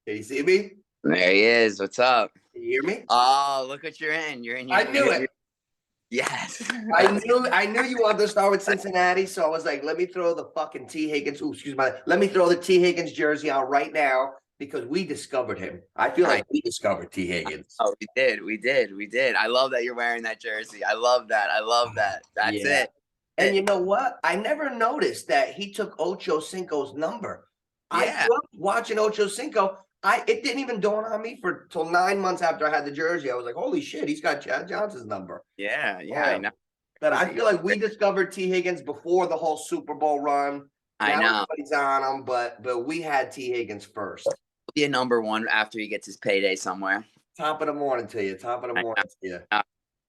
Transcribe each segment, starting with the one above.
Can you see me? There he is. What's up? Can you hear me? Oh, look what you're in. You're in your. I knew it. Yes. I knew you wanted to start with Cincinnati, so I was like, let me throw the fucking T. Higgins. Ooh, excuse me. Let me throw the T. Higgins jersey on right now because we discovered him. I feel like we discovered T. Higgins. Oh, we did. I love that you're wearing that jersey. I love that. That's it. And you know what? I never noticed that he took Ocho Cinco's number. I grew up watching Ocho Cinco. It didn't even dawn on me till 9 months after I had the jersey. I was like, holy shit, he's got Chad Johnson's number. Yeah, I know. But I feel like we discovered T. Higgins before the whole Super Bowl run. I know. Everybody's on him, but we had T. Higgins first. He'll be a number one after he gets his payday somewhere. Top of the morning to you.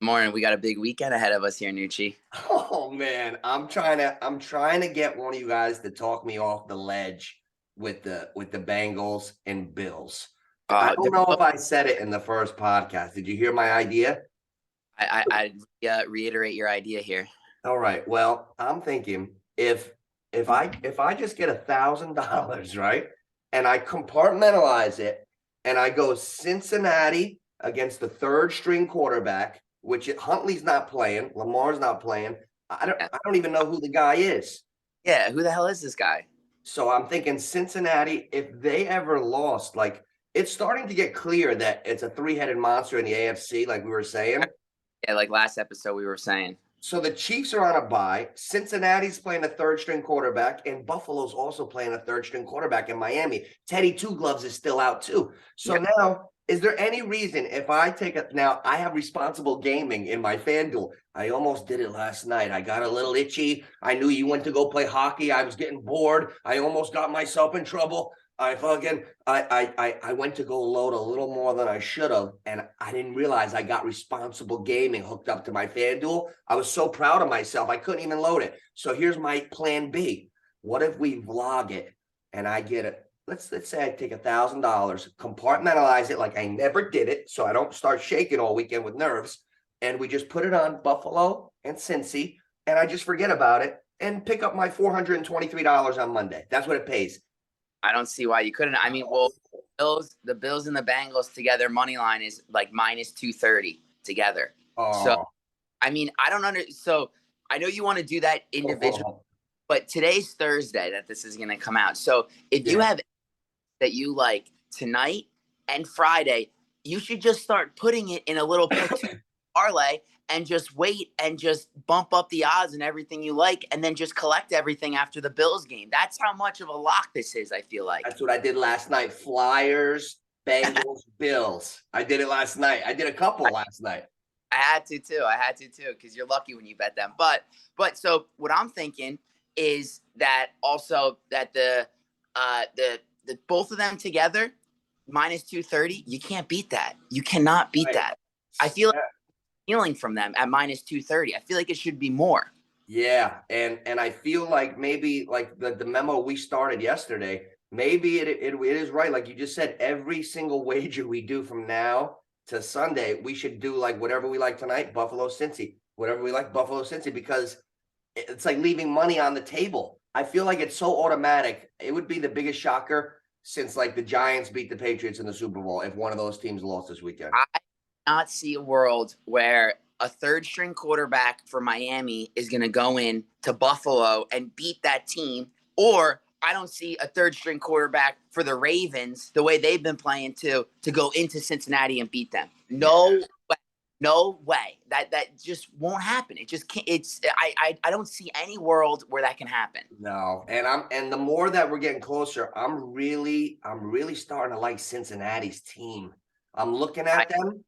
Morning. We got a big weekend ahead of us here, Noochie. Oh man, I'm trying to get one of you guys to talk me off the ledge with the Bengals and Bills. I don't know if I said it in the first podcast. Did you hear my idea? I reiterate your idea here. All right. Well, I'm thinking if I just get $1,000, right, and I compartmentalize it, and I go Cincinnati against the third string quarterback, which Huntley's not playing, Lamar's not playing. I don't even know who the guy is. Yeah, who the hell is this guy? So I'm thinking Cincinnati, if they ever lost, like it's starting to get clear that it's a three-headed monster in the AFC, like we were saying. Yeah, like last episode we were saying. So the Chiefs are on a bye. Cincinnati's playing a third-string quarterback, and Buffalo's also playing a third-string quarterback in Miami. Teddy Two Gloves is still out too. So now, is there any reason if I now I have responsible gaming in my FanDuel. I almost did it last night. I got a little itchy. I knew you went to go play hockey. I was getting bored. I almost got myself in trouble. I went to go load a little more than I should have, and I didn't realize I got responsible gaming hooked up to my FanDuel. I was so proud of myself. I couldn't even load it. So here's my plan B. What if we vlog it and I get it? Let's say I take $1,000, compartmentalize it like I never did it, so I don't start shaking all weekend with nerves, and we just put it on Buffalo and Cincy, and I just forget about it and pick up my $423 on Monday. That's what it pays. I don't see why you couldn't. I mean, well, the Bills and the Bengals together, money line is like minus 230 together. Oh. So, I mean, so I know you want to do that individually, but today's Thursday that this is going to come out. So if you have that you like tonight and Friday, you should just start putting it in a little parlay and just wait and just bump up the odds and everything you like, and then just collect everything after the Bills game. That's how much of a lock this is, I feel like. That's what I did last night. Flyers, Bengals, Bills. I did it last night. I did a couple last night. I had to too, because you're lucky when you bet them. But so what I'm thinking is that also that the both of them together, minus 230, you can't beat that. You cannot beat that. I feel like feeling from them at minus 230. I feel like it should be more. Yeah, and I feel like maybe like the memo we started yesterday, maybe it is right. Like you just said, every single wager we do from now to Sunday, we should do like whatever we like tonight, Buffalo, Cincy, whatever we like, Buffalo, Cincy, because it's like leaving money on the table. I feel like it's so automatic. It would be the biggest shocker since like the Giants beat the Patriots in the Super Bowl if one of those teams lost this weekend. I not see a world where a third string quarterback for Miami is going to go in to Buffalo and beat that team, or I don't see a third string quarterback for the Ravens the way they've been playing to go into Cincinnati and beat them. No way. That just won't happen. It just can't. I don't see any world where that can happen. No, and the more that we're getting closer, I'm really starting to like Cincinnati's team. I'm looking at them,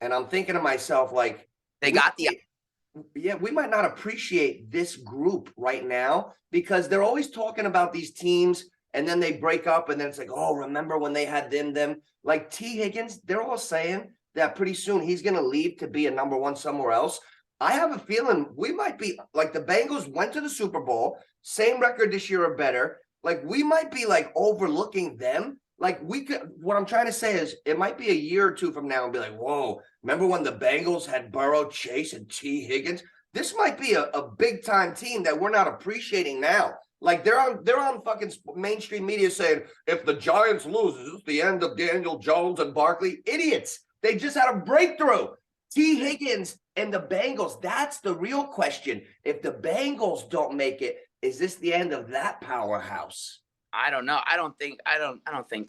and I'm thinking to myself, like, we might not appreciate this group right now because they're always talking about these teams, and then they break up, and then it's like, oh, remember when they had them? Like T. Higgins, they're all saying that pretty soon he's going to leave to be a number one somewhere else. I have a feeling we might be like the Bengals went to the Super Bowl, same record this year or better. Like we might be like overlooking them. Like what I'm trying to say is it might be a year or two from now and be like, whoa, remember when the Bengals had Burrow, Chase, and T. Higgins? This might be a big time team that we're not appreciating now. Like they're on fucking mainstream media saying if the Giants loses, it's the end of Daniel Jones and Barkley. Idiots. They just had a breakthrough. T. Higgins and the Bengals. That's the real question. If the Bengals don't make it, is this the end of that powerhouse? I don't know. I don't think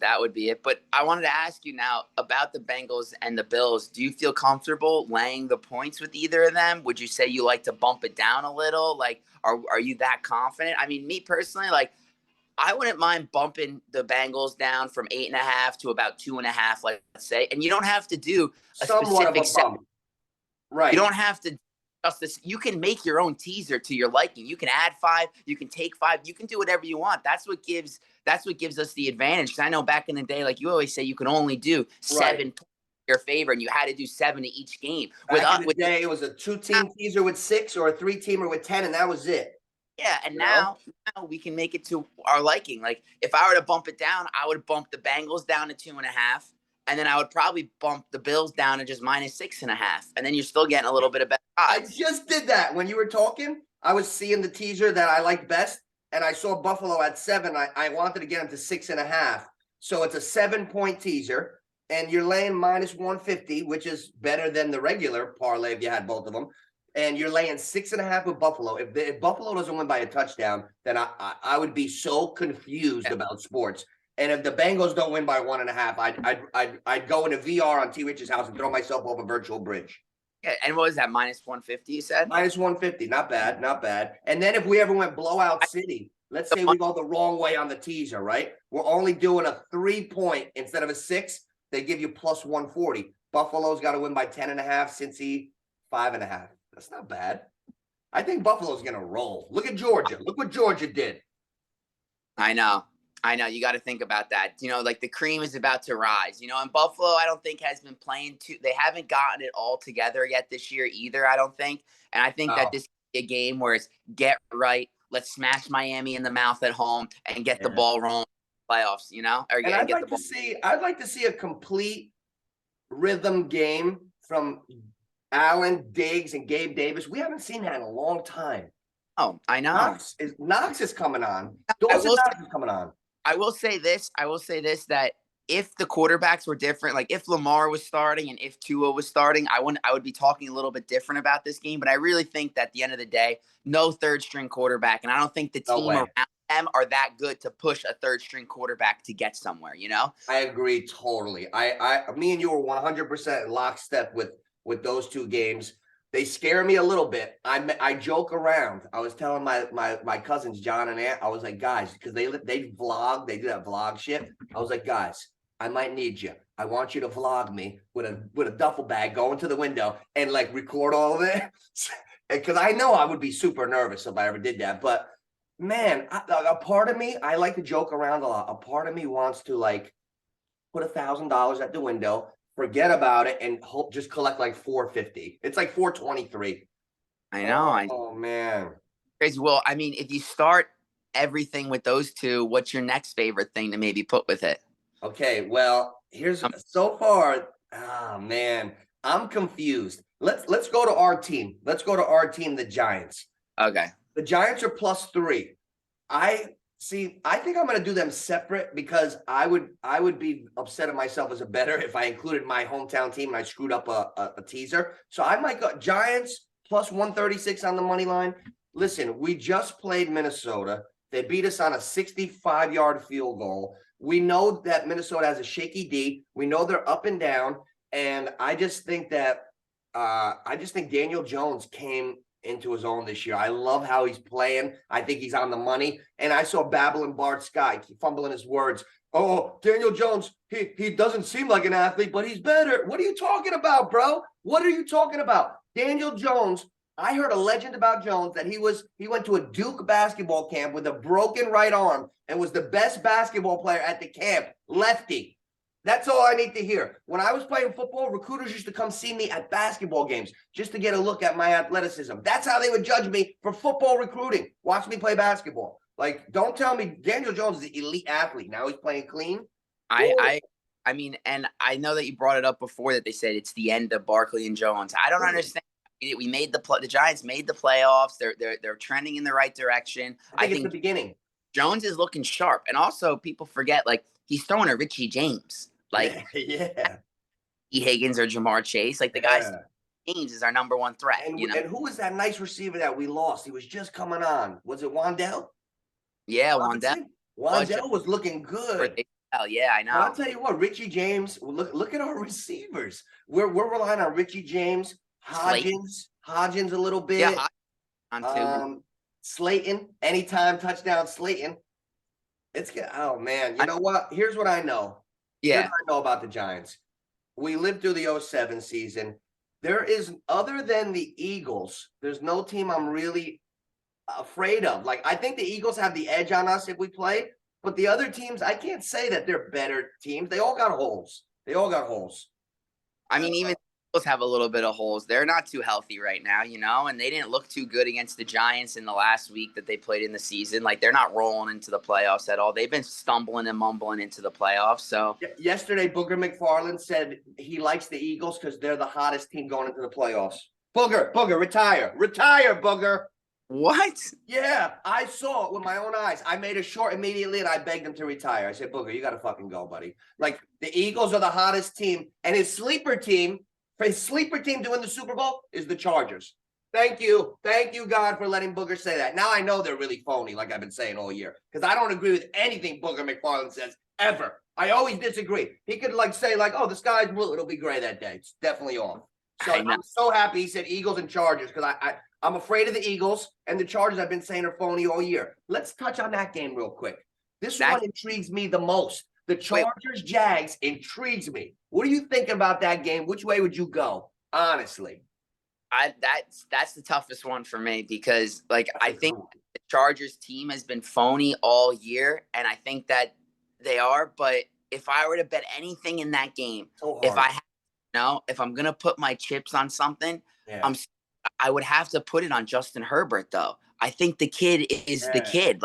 that would be it. But I wanted to ask you now about the Bengals and the Bills. Do you feel comfortable laying the points with either of them? Would you say you like to bump it down a little? Like, are you that confident? I mean, me personally, like, I wouldn't mind bumping the Bengals down from 8.5 to about 2.5, let's say. And you don't have to do a Somewhat of specific a set. bump. Right. You don't have to just this. You can make your own teaser to your liking. You can add 5. You can take 5. You can do whatever you want. That's what gives us the advantage. Because I know back in the day, like you always say, you can only do 7 points in your favor, and you had to do 7 to each game. Back in the day, it was a 2-team teaser with 6 or a 3-teamer with 10, and that was it. Yeah, and now we can make it to our liking. Like if I were to bump it down, I would bump the Bengals down to 2.5. And then I would probably bump the Bills down to just -6.5. And then you're still getting a little bit of better odds. I just did that when you were talking. I was seeing the teaser that I liked best, and I saw Buffalo at 7. I wanted to get them to 6.5. So it's a 7-point teaser, and you're laying -150, which is better than the regular parlay if you had both of them. And you're laying 6.5 with Buffalo. If Buffalo doesn't win by a touchdown, then I would be so confused about sports. And if the Bengals don't win by 1.5, I'd go into VR on T. Rich's house and throw myself off a virtual bridge. Yeah, and what was that, -150 you said? -150, not bad, not bad. And then if we ever went blowout city, let's say we go the wrong way on the teaser, right? We're only doing a 3-point instead of a 6. They give you +140. Buffalo's got to win by 10.5, Cincy 5.5. That's not bad. I think Buffalo's gonna roll. Look at Georgia. Look what Georgia did. I know. You got to think about that. You know, like the cream is about to rise. You know, and Buffalo, I don't think has been playing too. They haven't gotten it all together yet this year either. I don't think. And I think that this is a game where it's get right. Let's smash Miami in the mouth at home and get the ball rolling. Playoffs, you know. And I'd like to see a complete rhythm game from Allen, Diggs, and Gabe Davis. We haven't seen that in a long time. Oh, I know. Knox is coming on. Dawson Knox is coming on. I will say this, that if the quarterbacks were different, like if Lamar was starting and if Tua was starting, I would be talking a little bit different about this game. But I really think that at the end of the day, no third-string quarterback. And I don't think the team around them are that good to push a third-string quarterback to get somewhere, you know? I agree totally. Me and you were 100% in lockstep with those two games. They scare me a little bit. I joke around. I was telling my cousins, John and Aunt, I was like, guys, because they vlog, they do that vlog shit. I was like, guys, I might need you. I want you to vlog me with a duffel bag going to the window and like record all of it. Because I know I would be super nervous if I ever did that. But man, a part of me, I like to joke around a lot. A part of me wants to like put $1,000 at the window, forget about it, and just collect like $450. It's like $423. I know. Oh man, crazy. Well, I mean, if you start everything with those two, what's your next favorite thing to maybe put with it? Okay, well, here's so far. Oh man, I'm confused. Let's go to our team. Let's go to our team, the Giants. Okay. The Giants are +3. I think I'm going to do them separate because I would be upset at myself as a bettor if I included my hometown team and I screwed up a teaser. So I might go Giants +136 on the money line. Listen, we just played Minnesota. They beat us on a 65-yard field goal. We know that Minnesota has a shaky D. We know they're up and down. And I just think that Daniel Jones came into his own this year. I love how he's playing. I think he's on the money. And I saw babbling Bart Scott fumbling his words. Oh, Daniel Jones, he doesn't seem like an athlete, but he's better. What are you talking about, bro? What are you talking about? Daniel Jones, I heard a legend about Jones that he went to a Duke basketball camp with a broken right arm and was the best basketball player at the camp, lefty. That's all I need to hear. When I was playing football, recruiters used to come see me at basketball games just to get a look at my athleticism. That's how they would judge me for football recruiting. Watch me play basketball. Like, don't tell me Daniel Jones is an elite athlete. Now he's playing clean. I mean, and I know that you brought it up before that they said it's the end of Barkley and Jones. I don't understand. We made the Giants made the playoffs. They're trending in the right direction. I think it's the beginning. Jones is looking sharp, and also people forget like he's throwing a Richie James, like yeah. E. Higgins or Jamar Chase. Like the guy James is our number one threat. And, you know, and who was that nice receiver that we lost? He was just coming on. Was it Wandell? Yeah, Wandell. Wandell was looking good. Hell yeah, I know. But I'll tell you what, Richie James. Look at our receivers. We're relying on Richie James, Hodgins a little bit. Yeah, on too. Slayton, anytime touchdown, Slayton. It's good. Oh man, you know what? Here's what I know. Yeah, Here's what I know about the Giants. We lived through the 07 season. There is, other than the Eagles, there's no team I'm really afraid of. Like, I think the Eagles have the edge on us if we play, but the other teams, I can't say that they're better teams. They all got holes. I mean, even the Eagles have a little bit of holes. They're not too healthy right now, you know, and they didn't look too good against the Giants in the last week that they played in the season. Like, they're not rolling into the playoffs at all. They've been stumbling and mumbling into the playoffs. So yesterday, Booger McFarland said he likes the Eagles because they're the hottest team going into the playoffs. Booger, retire, Booger. What? Yeah, I saw it with my own eyes. I made a short immediately, and I begged him to retire. I said, Booger, you got to fucking go, buddy. Like, the Eagles are the hottest team, and his sleeper team to win the Super Bowl is the Chargers. Thank you, God, for letting Booger say that. Now I know they're really phony, like I've been saying all year, because I don't agree with anything Booger McFarland says ever. I always disagree. He could say, oh, the sky's blue. It'll be gray that day. It's definitely off. So I'm so happy he said Eagles and Chargers, because I'm afraid of the Eagles, and the Chargers I've been saying are phony all year. Let's touch on that game real quick. This one intrigues me the most. The Chargers-Jags intrigues me. What do you think about that game? Which way would you go, honestly? That's the toughest one for me, because I think the Chargers team has been phony all year, and I think that they are. But if I were to bet anything in that game, if I'm gonna put my chips on something, I would have to put it on Justin Herbert, though. I think the kid is the kid.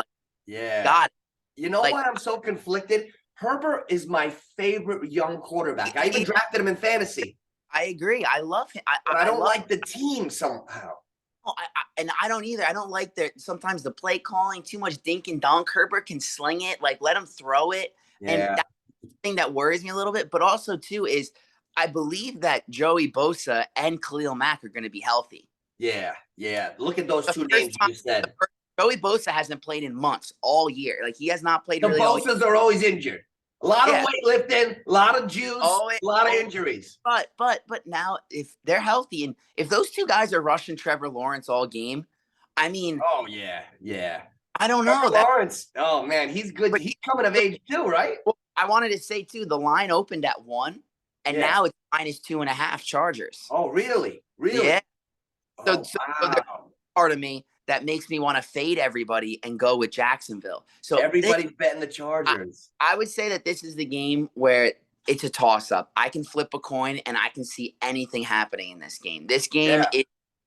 God, you know why I'm so conflicted? Herbert is my favorite young quarterback. I even drafted him in fantasy. I agree. I love him. But I don't like the team somehow. And I don't either. I don't like sometimes the play calling, too much dink and dunk. Herbert can sling it. Let him throw it. Yeah. And that's the thing that worries me a little bit. But also, too, is I believe that Joey Bosa and Khalil Mack are going to be healthy. Yeah. Look at those two names you said. Joey Bosa hasn't played in months, all year. He has not played. The Bosas are always injured. A lot of weightlifting, a lot of juice, a lot of injuries. But now, if they're healthy, and if those two guys are rushing Trevor Lawrence all game, I mean, oh yeah. I don't know. Lawrence, oh man, he's good. But he's coming of age too, right? Well, I wanted to say too, the line opened at 1, and now it's -2.5 Chargers. Oh, really? Yeah. So there's part of me that makes me want to fade everybody and go with Jacksonville. So everybody's betting the Chargers. I would say that this is the game where it's a toss-up. I can flip a coin, and I can see anything happening in this game. This game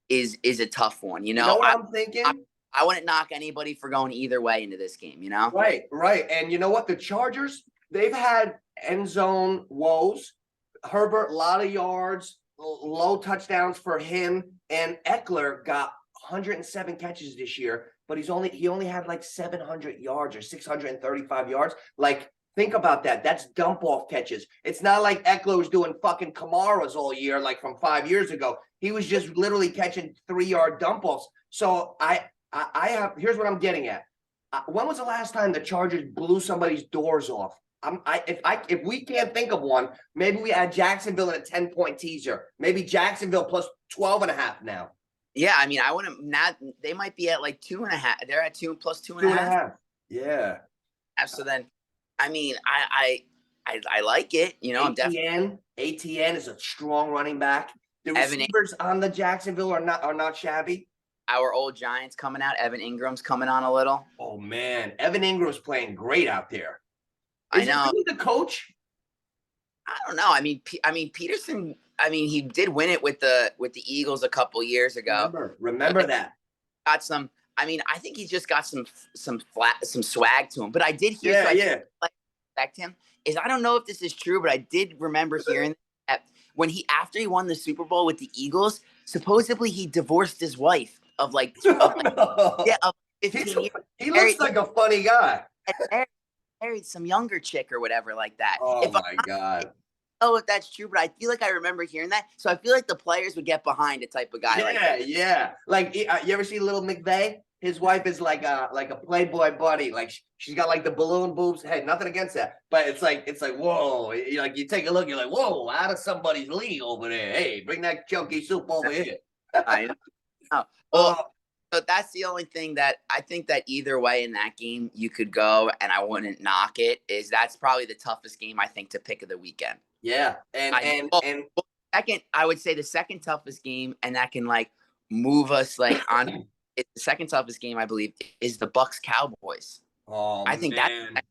is a tough one. You know what I'm thinking? I wouldn't knock anybody for going either way into this game, you know? Right. And you know what? The Chargers, they've had end zone woes. Herbert, a lot of yards, low touchdowns for him. And Eckler got 107 catches this year, but he only had 700 yards or 635 yards. Think about that. That's dump off catches. It's not like Eckler was doing fucking Kamaras all year, from 5 years ago. He was just literally catching 3-yard dump offs. So here's what I'm getting at. When was the last time the Chargers blew somebody's doors off? If we can't think of one, maybe we add Jacksonville in a 10-point teaser. Maybe Jacksonville plus 12.5 now. Yeah, I mean, I wouldn't. Not they might be at 2.5. They're at 2 plus 2.5. Yeah. So then, I mean, I like it. You know, ATN is a strong running back. The receivers on the Jacksonville are not shabby. Our old Giants coming out. Evan Ingram's coming on a little. Oh man, Evan Ingram's playing great out there. I know. Is he the coach? I don't know. I mean, Peterson. I mean, he did win it with the Eagles a couple years ago. Remember that. Got some. I mean, I think he's just got some swag to him. But I did hear. Respect him. I don't know if this is true, but I did remember hearing that when after he won the Super Bowl with the Eagles, supposedly he divorced his wife of like, No. of 15 years. He looks like a funny guy. Married some younger chick or whatever like that. Oh my God. Oh, if that's true, but I feel like I remember hearing that. So I feel like the players would get behind a type of guy like that. Yeah. Like you ever see Little McVeigh? His wife is like a Playboy bunny. Like she's got like the balloon boobs. Hey, nothing against that, but it's like whoa. Like you take a look, you're like, whoa, out of somebody's league over there. Hey, bring that chunky soup over here. I know. Well, so that's the only thing that I think that either way in that game you could go, and I wouldn't knock it. Is that's probably the toughest game I think to pick of the weekend. Yeah, and second, I would say the second toughest game, and that can like move us like on. It's the second toughest game, I believe, is the Bucks Cowboys. Oh, I think man. that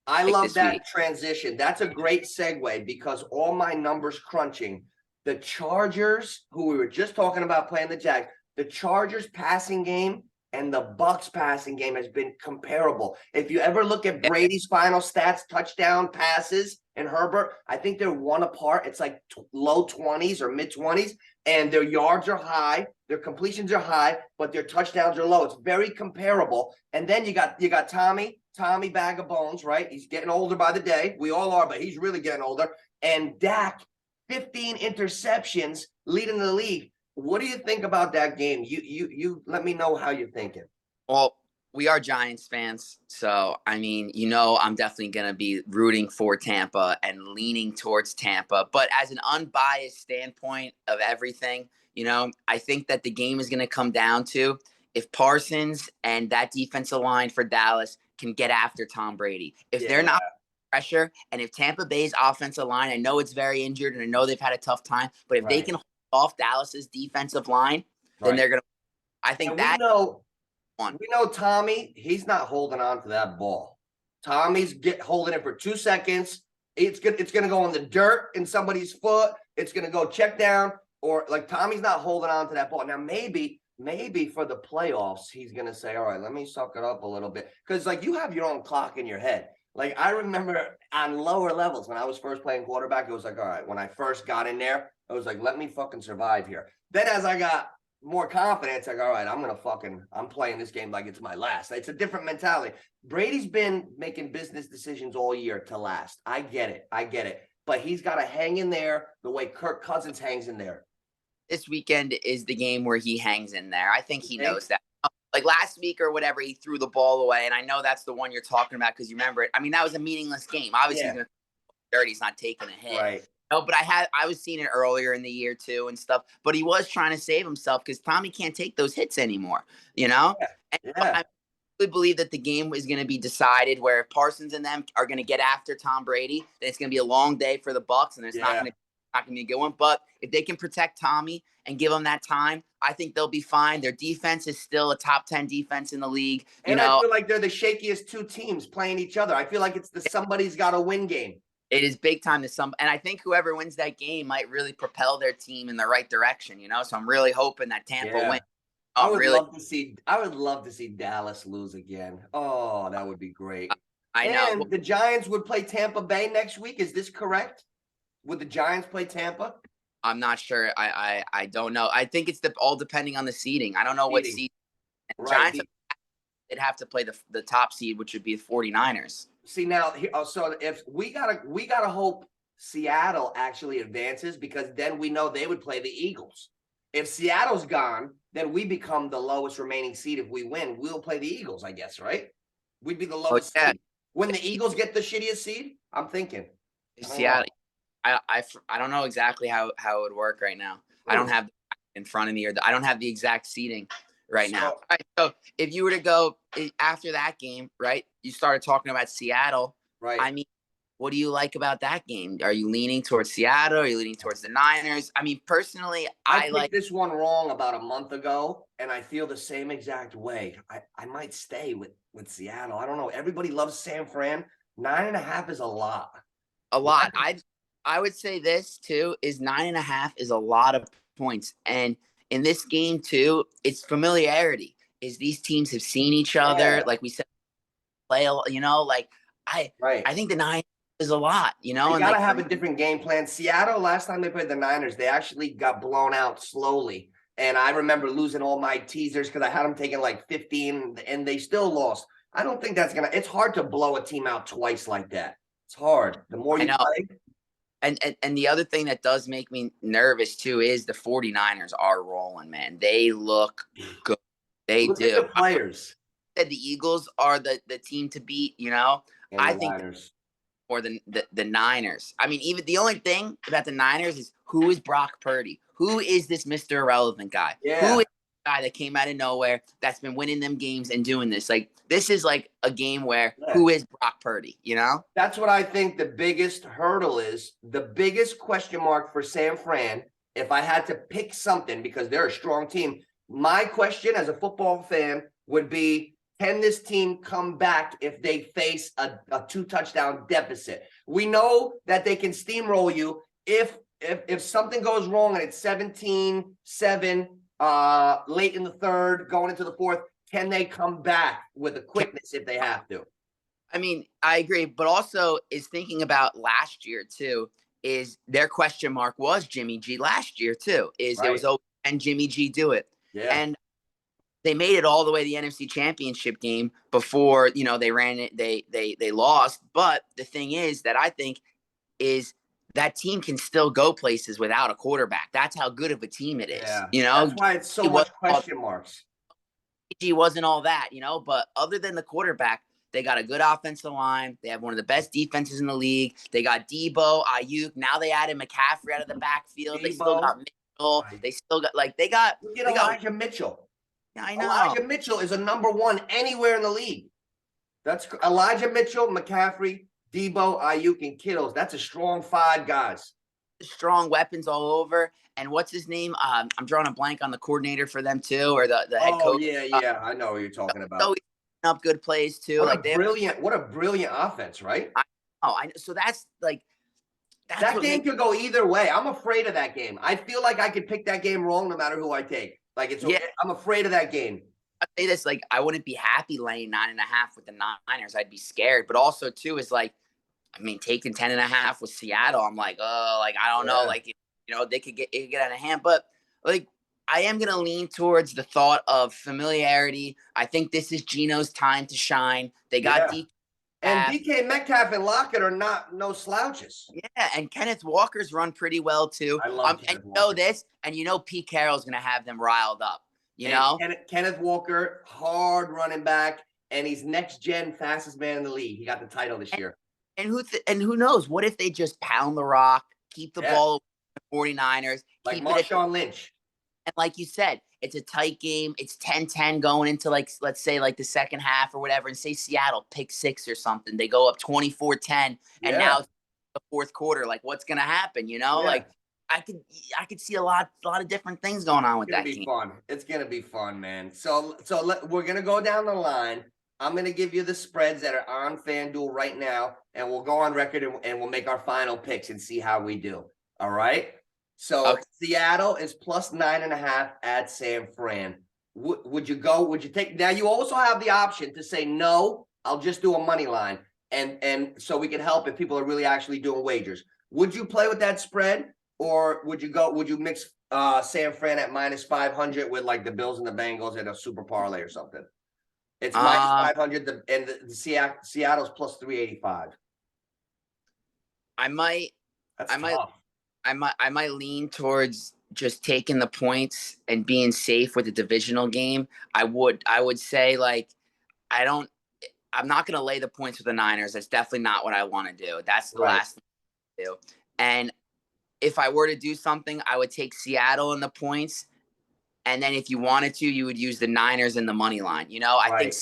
I love that transition. That's a great segue because all my numbers crunching, the Chargers, who we were just talking about playing the Jags, the Chargers passing game and the Bucks passing game has been comparable. If you ever look at Brady's final stats, touchdown passes and Herbert, I think they're one apart. It's like low 20s or mid 20s, and their yards are high, their completions are high, but their touchdowns are low. It's very comparable. And then you got Tommy bag of bones, right? He's getting older by the day. We all are, but he's really getting older. And Dak, 15 interceptions leading the league. What do you think about that game? You let me know how you're thinking. Well, we are Giants fans, so I mean, I'm definitely going to be rooting for Tampa and leaning towards Tampa. But as an unbiased standpoint of everything, I think that the game is going to come down to if Parsons and that defensive line for Dallas can get after Tom Brady. If they're not pressure, and if Tampa Bay's offensive line, I know it's very injured and I know they've had a tough time, but if they can hold off Dallas's defensive line, then they're going to. I think we know Tommy, he's not holding on to that ball. Tommy's holding it for 2 seconds. It's gonna go in the dirt in somebody's foot. It's gonna go check down, or like Tommy's not holding on to that ball. Now maybe for the playoffs, he's gonna say, all right, let me suck it up a little bit. Because like you have your own clock in your head. Like I remember on lower levels when I was first playing quarterback, it was like, all right, when I first got in there, I was like, let me fucking survive here. Then as I got more confidence, like, all right, I'm playing this game like it's my last. It's a different mentality. Brady's been making business decisions all year to last. I get it. But he's got to hang in there the way Kirk Cousins hangs in there. This weekend is the game where he hangs in there. I think he knows that. Like last week or whatever, he threw the ball away. And I know that's the one you're talking about because you remember it. I mean, that was a meaningless game. Obviously, he's going to he's not taking a hit. Right. No, but I was seeing it earlier in the year too and stuff. But he was trying to save himself because Tommy can't take those hits anymore. I really believe that the game is going to be decided where if Parsons and them are going to get after Tom Brady, then it's going to be a long day for the Bucks, and there's not going to be a good one. But if they can protect Tommy and give him that time, I think they'll be fine. Their defense is still a top 10 defense in the league. And I feel like they're the shakiest two teams playing each other. I feel like it's the somebody's got to win game. It is big time and I think whoever wins that game might really propel their team in the right direction, So I'm really hoping that Tampa wins. I would love to see Dallas lose again. Oh, that would be great. I know. And the Giants would play Tampa Bay next week. Is this correct? Would the Giants play Tampa? I'm not sure. I don't know. I think it's all depending on the seeding. I don't know what seed. Giants they'd have to play the top seed, which would be the 49ers. See now, so if we gotta hope Seattle actually advances because then we know they would play the Eagles. If Seattle's gone, then we become the lowest remaining seed. If we win, we'll play the Eagles, I guess, right? We'd be the lowest seed. When the Eagles get the shittiest seed, I'm thinking. Seattle. I don't know exactly how it would work right now. I don't have in front of me, or I don't have the exact seeding right now. All right, so if you were to go after that game, right, you started talking about Seattle. Right. I mean, what do you like about that game? Are you leaning towards Seattle? Are you leaning towards the Niners? I mean, personally, I like this one wrong about a month ago, and I feel the same exact way. I might stay with Seattle. I don't know. Everybody loves San Fran. 9.5 is a lot. A lot. I would say this too is 9.5 is a lot of points, and in this game too, it's familiarity. Is these teams have seen each other, like we said, play. I think the Niners is a lot. You gotta have a different game plan. Seattle, last time they played the Niners, they actually got blown out slowly. And I remember losing all my teasers because I had them taking like 15 and they still lost. I don't think that's it's hard to blow a team out twice like that. It's hard. The more you play. And the other thing that does make me nervous too is the 49ers are rolling, man. They look good. They Look do. at the players. I said the Eagles are the team to beat, you know. And I the think Niners. more than the Niners. I mean, even the only thing about the Niners is who is Brock Purdy? Who is this Mr. Irrelevant guy? Yeah. Who is the guy that came out of nowhere that's been winning them games and doing this? Like, this is like a game where who is Brock Purdy, you know? That's what I think the biggest hurdle is. The biggest question mark for San Fran, if I had to pick something, because they're a strong team, my question as a football fan would be, can this team come back if they face a 2-touchdown deficit? We know that they can steamroll you if something goes wrong and it's 17-7 late in the third, going into the fourth. Can they come back with a quickness if they have to? I mean, I agree, but also is thinking about last year too. Is their question mark was Jimmy G last year too? Is it was can Jimmy G do it? Yeah. And they made it all the way to the NFC Championship game before, you know, they ran it. They lost. But the thing is that I think is that team can still go places without a quarterback. That's how good of a team it is. Yeah. You know, that's why it's so much question marks. He wasn't all that, you know, but other than the quarterback, they got a good offensive line. They have one of the best defenses in the league. They got Debo, Ayuk. Now they added McCaffrey out of the backfield. They still got Mitchell. They still got Look at Elijah Mitchell. Yeah, I know. Elijah Mitchell is a #1 anywhere in the league. That's Elijah Mitchell, McCaffrey, Debo, Ayuk, and Kittles. That's a strong 5 guys. Strong weapons all over. And what's his name? I'm drawing a blank on the coordinator for them too, or the head coach. Oh yeah, I know what you're talking about. So up good plays too. What a brilliant offense, right? I know. So that's like that game could go either way. I'm afraid of that game. I feel like I could pick that game wrong no matter who I take. Like it's okay. I'm afraid of that game. I say this, like, I wouldn't be happy laying 9.5 with the Niners. I'd be scared. But also too is like, I mean, taking 10.5 with Seattle, I'm like, oh, like I don't know, like, you know, it could get out of hand. But like, I am gonna lean towards the thought of familiarity. I think this is Geno's time to shine. They got DK. And DK Metcalf and Lockett are no slouches. Yeah, and Kenneth Walker's run pretty well too. I love and you know this, and you know Pete Carroll's gonna have them riled up. You know, Kenneth Walker, hard running back, and he's next gen fastest man in the league. He got the title this year. And who knows? What if they just pound the rock, keep the ball with the 49ers, like Marshawn Lynch. And like you said, it's a tight game. It's 10-10 going into, like, let's say like the second half or whatever, and say Seattle pick 6 or something. They go up 24-10, and now it's the fourth quarter. Like, what's gonna happen? You know, like I could see a lot of different things going on with that game. It's gonna be fun, man. So we're gonna go down the line. I'm gonna give you the spreads that are on FanDuel right now, and we'll go on record and we'll make our final picks and see how we do. All right. So Seattle is plus 9.5 at San Fran. Would you go? Would you take? Now you also have the option to say no. I'll just do a money line, and so we can help if people are really actually doing wagers. Would you play with that spread, or would you go? Would you mix San Fran at minus 500 with like the Bills and the Bengals at a super parlay or something? It's minus 500, and the Seattle's plus 385. I might lean towards just taking the points and being safe with the divisional game. I would say, like, I'm not going to lay the points with the Niners. That's definitely not what I want to do. That's the last thing to do. And if I were to do something, I would take Seattle in the points. And then if you wanted to, you would use the Niners in the money line. You know, I think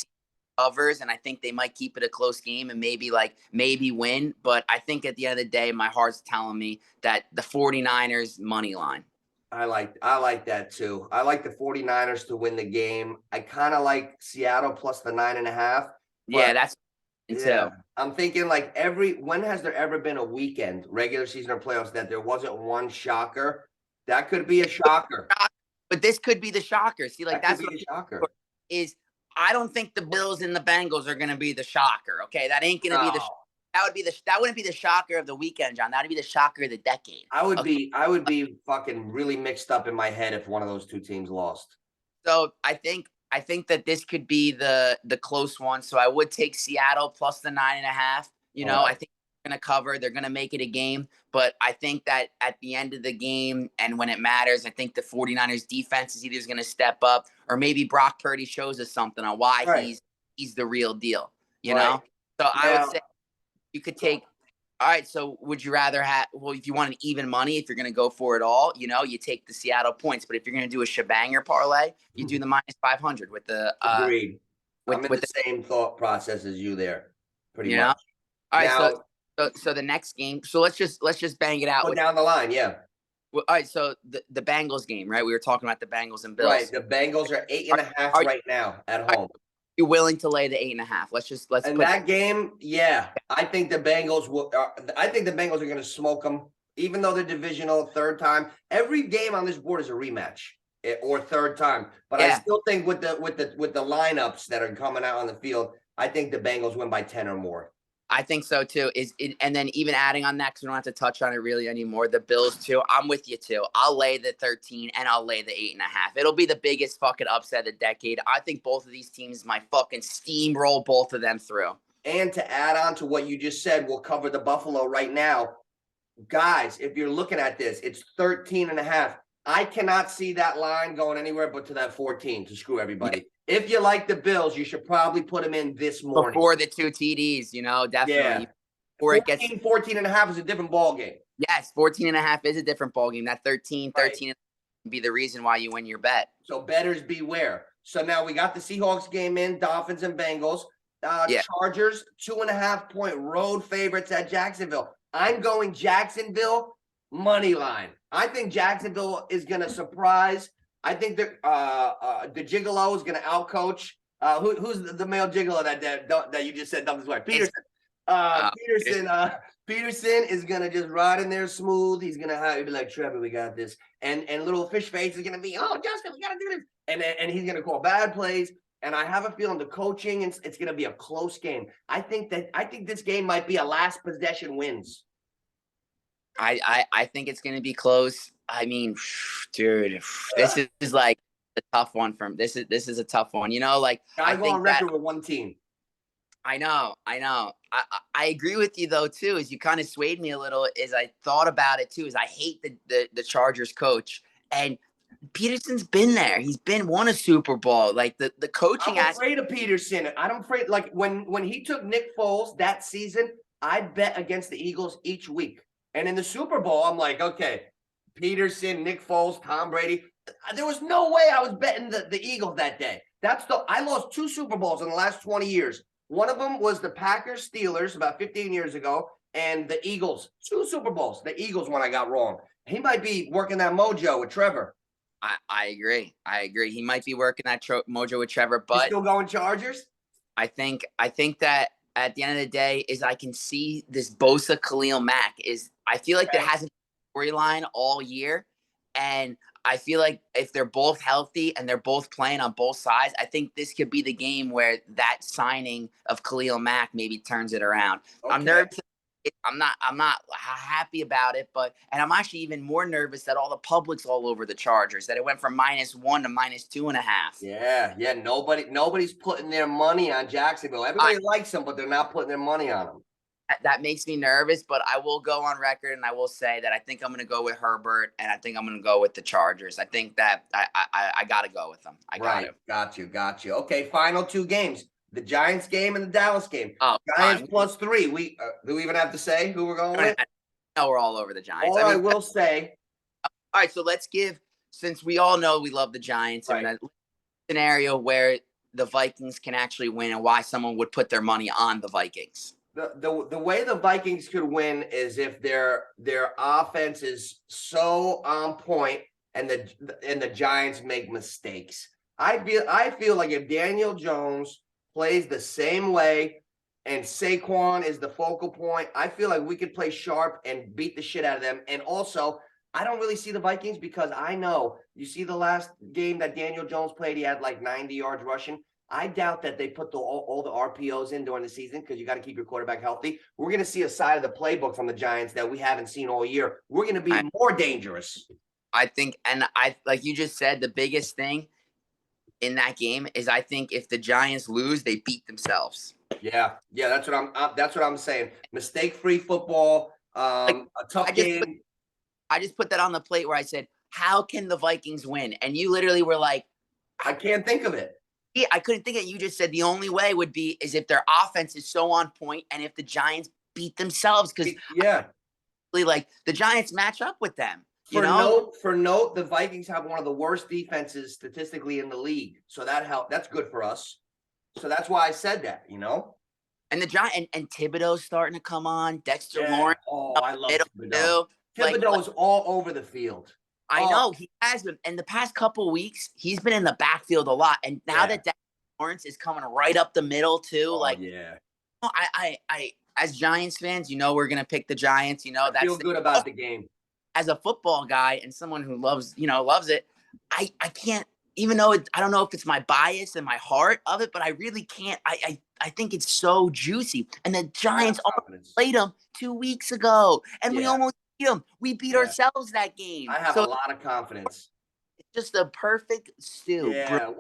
covers, and I think they might keep it a close game and maybe win. But I think at the end of the day, my heart's telling me that the 49ers money line. I like that too. I like the 49ers to win the game. I kind of like Seattle plus the 9.5. Yeah, that's too. I'm thinking like when has there ever been a weekend, regular season or playoffs, that there wasn't one shocker? That could be a shocker. But this could be the shocker. See, like that's what the shocker is. I don't think the Bills and the Bengals are going to be the shocker. Okay, that ain't going to be the shocker. that wouldn't be the shocker of the weekend, John. That would be the shocker of the decade. I would be fucking really mixed up in my head if one of those two teams lost. So I think that this could be the close one. So I would take Seattle plus the 9.5. You know, I think they're gonna cover. They're gonna make it a game. But I think that at the end of the game and when it matters, I think the 49ers defense is either gonna step up or maybe Brock Purdy shows us something on why he's the real deal. You know? So I would say you could take. All right, so would you rather have, well, if you want an even money, if you're going to go for it all, you know, you take the Seattle points. But if you're going to do a shebanger parlay, you do the minus 500 with the agreed. I'm in the same thought process as you there, pretty much. All right, so the next game. So let's just bang it out. Go down the line, yeah. Well, all right, so the Bengals game, right? We were talking about the Bengals and Bills. Right, the Bengals are 8.5 right now at home. You're willing to lay the 8.5? Let's. And that game, yeah, I think the Bengals will. I think the Bengals are going to smoke them, even though they're divisional, third time. Every game on this board is a rematch or third time. But I still think with the lineups that are coming out on the field, I think the Bengals win by 10 or more. I think so too. And then even adding on that, because we don't have to touch on it really anymore. The Bills too. I'm with you too. I'll lay the 13 and I'll lay the 8.5. It'll be the biggest fucking upset of the decade. I think both of these teams might fucking steamroll both of them through. And to add on to what you just said, we'll cover the Buffalo right now. Guys, if you're looking at this, it's 13.5. I cannot see that line going anywhere but to that 14 to screw everybody. Yeah. If you like the Bills, you should probably put them in this morning. Before the 2 TDs, you know, definitely. Yeah. 14.5 is a different ball game. Yes, 14.5 is a different ball game. That 13 would be the reason why you win your bet. So bettors beware. So now we got the Seahawks game in, Dolphins and Bengals. Chargers, 2.5-point road favorites at Jacksonville. I'm going Jacksonville money line. I think Jacksonville is going to surprise. I think the Gigolo is going to outcoach. Who's the male Gigolo that you just said dumped his wife? Peterson. Peterson is going to just ride in there smooth. He's going to be like, Trevor, we got this. And little fish face is going to be, oh, Justin, we got to do this. And he's going to call bad plays. And I have a feeling the coaching, it's going to be a close game. I think this game might be a last possession wins. I think it's going to be close. I mean, dude, this is like a tough one this is a tough one. You know, like I go on record with one team. I know. I agree with you though too. As you kind of swayed me a little, as I thought about it too. Is I hate the Chargers coach, and Peterson's been there. He's won a Super Bowl. Like the coaching. I'm afraid of Peterson. I'm afraid. Like when he took Nick Foles that season, I bet against the Eagles each week. And in the Super Bowl, I'm like, okay, Peterson, Nick Foles, Tom Brady. There was no way I was betting the Eagles that day. I lost 2 Super Bowls in the last 20 years. One of them was the Packers Steelers about 15 years ago, and the Eagles, 2 Super Bowls. The Eagles one I got wrong. He might be working that mojo with Trevor. I agree. He might be working that mojo with Trevor, but you still going Chargers? I think that at the end of the day is I can see this Bosa Khalil Mack I feel like there hasn't been a storyline all year. And I feel like if they're both healthy and they're both playing on both sides, I think this could be the game where that signing of Khalil Mack maybe turns it around. Okay. I'm nervous. I'm not happy about it, and I'm actually even more nervous that all the public's all over the Chargers, that it went from -1 to -2.5. Yeah. Nobody's putting their money on Jacksonville. Everybody likes them, but they're not putting their money on them. That makes me nervous, but I will go on record and I will say that I think I'm going to go with Herbert and I think I'm going to go with the Chargers. I think that I got to go with them. Got you. Okay, final 2 games. The Giants game and the Dallas game. Oh, Giants +3. Do we even have to say who we're going with? No, we're all over the Giants. I will say. All right, so let's since we all know we love the Giants, right. A scenario where the Vikings can actually win and why someone would put their money on the Vikings. The way the Vikings could win is if their offense is so on point and the Giants make mistakes. I feel like if Daniel Jones plays the same way and Saquon is the focal point, I feel like we could play sharp and beat the shit out of them. And also, I don't really see the Vikings because I know you see the last game that Daniel Jones played, he had like 90 yards rushing. I doubt that they put all the RPOs in during the season because you got to keep your quarterback healthy. We're going to see a side of the playbook from the Giants that we haven't seen all year. We're going to be more dangerous. I think, and I like you just said, the biggest thing in that game is I think if the Giants lose, they beat themselves. Yeah, that's what I'm saying. Mistake-free football, a tough game. I just put that on the plate where I said, how can the Vikings win? And you literally were like, I can't think of it. Yeah, I couldn't think of it. You just said the only way would be is if their offense is so on point and if the Giants beat themselves. Because like the Giants match up with them. For note, the Vikings have one of the worst defenses statistically in the league. So that helped. That's good for us. So that's why I said that, And the Giant and Thibodeau's starting to come on. Dexter Lawrence. Oh, I love Thibodeau. Thibodeau is all over the field. I know he has been. And the past couple weeks, he's been in the backfield a lot. And now that Dexter Lawrence is coming right up the middle too, I as Giants fans, we're gonna pick the Giants. I feel good about the game. As a football guy and someone who loves it, I can't. Even though I don't know if it's my bias and my heart of it, but I really can't. I think it's so juicy. And the Giants played them 2 weeks ago, and we almost beat them. We beat ourselves that game. I have a lot of confidence. It's just a perfect stew. Yeah,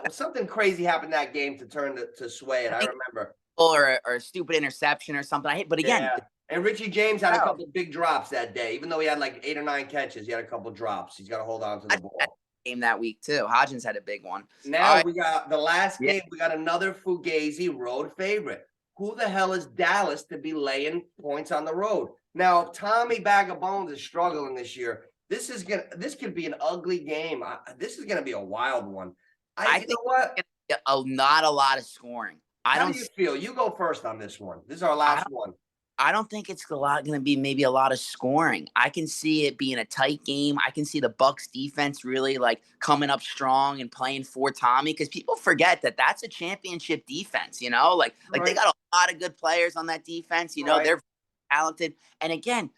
something crazy happened that game to turn to sway it. I remember. Or a stupid interception or something. But again. Yeah. And Richie James had a couple big drops that day. Even though he had like 8 or 9 catches, he had a couple drops. He's got to hold on to the ball. Game that week too. Hodgins had a big one. Now we got the last game. We got another Fugazi road favorite. Who the hell is Dallas to be laying points on the road? Now, Tommy Bag of Bones is struggling this year. This could be an ugly game. This is gonna be a wild one. I think not a lot of scoring. How do you feel? You go first on this one. This is our last one. I don't think it's going to be maybe a lot of scoring. I can see it being a tight game. I can see the Bucs defense really coming up strong and playing for Tommy because people forget that that's a championship defense, They got a lot of good players on that defense. They're talented. And again,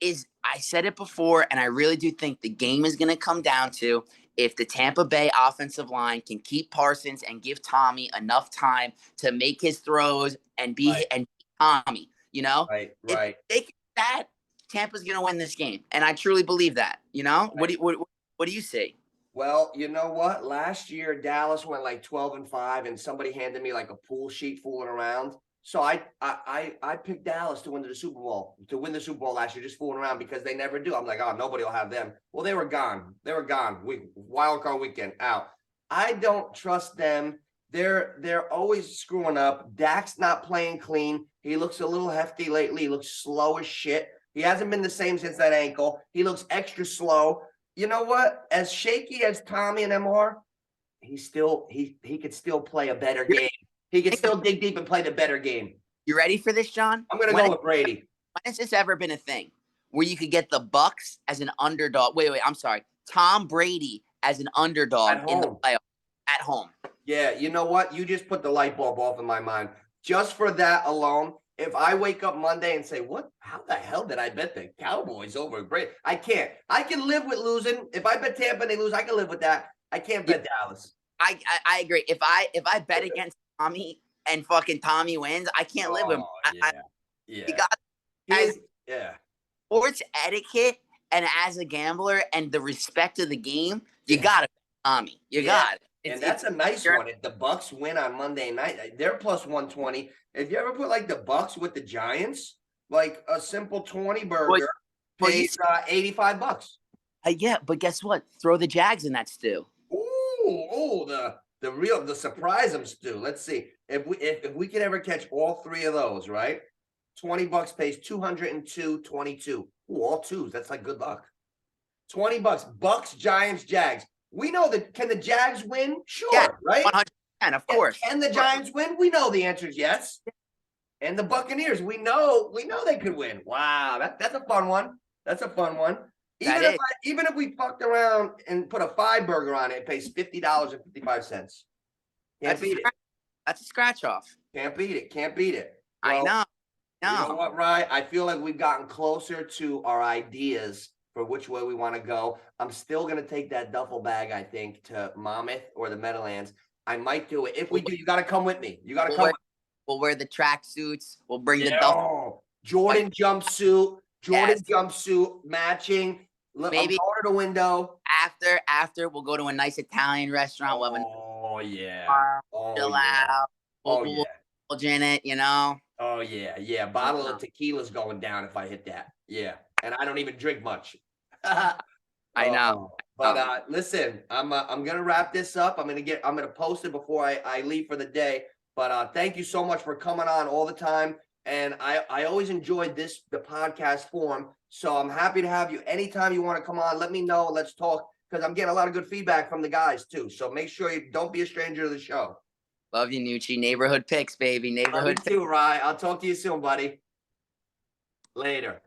I said it before, and I really do think the game is going to come down to if the Tampa Bay offensive line can keep Parsons and give Tommy enough time to make his throws and beat Tommy. Right. If they can do that, Tampa's gonna win this game, and I truly believe that. What do you see? Well, you know what? Last year Dallas went 12-5, and somebody handed me a pool sheet fooling around. So I picked Dallas to win the Super Bowl last year, just fooling around because they never do. I'm like, oh, nobody will have them. Well, they were gone. Wild card weekend out. I don't trust them. They're always screwing up. Dak's not playing clean. He looks a little hefty lately. He looks slow as shit. He hasn't been the same since that ankle. He looks extra slow. You know what? As shaky as Tommy and them are, he could still play a better game. He could still dig deep and play the better game. You ready for this, John? I'm gonna go with Brady. When has this ever been a thing where you could get the Bucs as an underdog? Wait, I'm sorry. Tom Brady as an underdog in the playoffs at home. Yeah, you know what? You just put the light bulb off in my mind. Just for that alone, if I wake up Monday and say, "What? How the hell did I bet the Cowboys over Brady?" I can't. I can live with losing. If I bet Tampa and they lose, I can live with that. I can't bet Dallas. I agree. If I bet against Tommy and fucking Tommy wins, I can't live with him. You got sports etiquette and as a gambler and the respect of the game, you got to Tommy. You got it. And that's a nice one. If the Bucs win on Monday night, they're plus 120. If you ever put the Bucs with the Giants, a simple 20 burger pays $85. Yeah, but guess what? Throw the Jags in that stew. Ooh, the surprise them stew. Let's see if we can ever catch all 3 of those, right? $20 pays 202.22. Ooh, all twos. That's good luck. $20. Bucs, Giants, Jags. We know that. Can the Jags win? Sure, right? 100%, of course. Can the Giants win? We know the answer is yes. And the Buccaneers, we know they could win. Wow, that's a fun one. That's a fun one. Even if we fucked around and put a 5 burger on it, it pays $50.55. Can't beat it. That's a scratch off. Can't beat it. Well, I know. You know what, Rye? I feel like we've gotten closer to our ideas for which way we want to go. I'm still going to take that duffel bag, I think, to Monmouth or the Meadowlands. I might do it. If we do, you got to come with me. You got to We'll come. wear, we'll wear the track suits. We'll bring the Yeah. duffel. Jordan jumpsuit, Yes. matching. Look, I'm Maybe going to the window. after we'll go to a nice Italian restaurant. We'll have a Oh yeah. bar, Oh chill yeah. out. Oh We'll yeah. indulge in it, you know. Oh yeah. Yeah. Bottle of tequila's going down if I hit that. Yeah. And I don't even drink much. I know. But listen, I'm gonna wrap this up. I'm gonna post it before I leave for the day. But thank you so much for coming on all the time. And I always enjoyed the podcast form. So I'm happy to have you anytime you want to come on. Let me know. Let's talk, because I'm getting a lot of good feedback from the guys too. So make sure you don't be a stranger to the show. Love you, Noochie. Neighborhood picks, baby. Neighborhood Love you too, Rye. I'll talk to you soon, buddy. Later.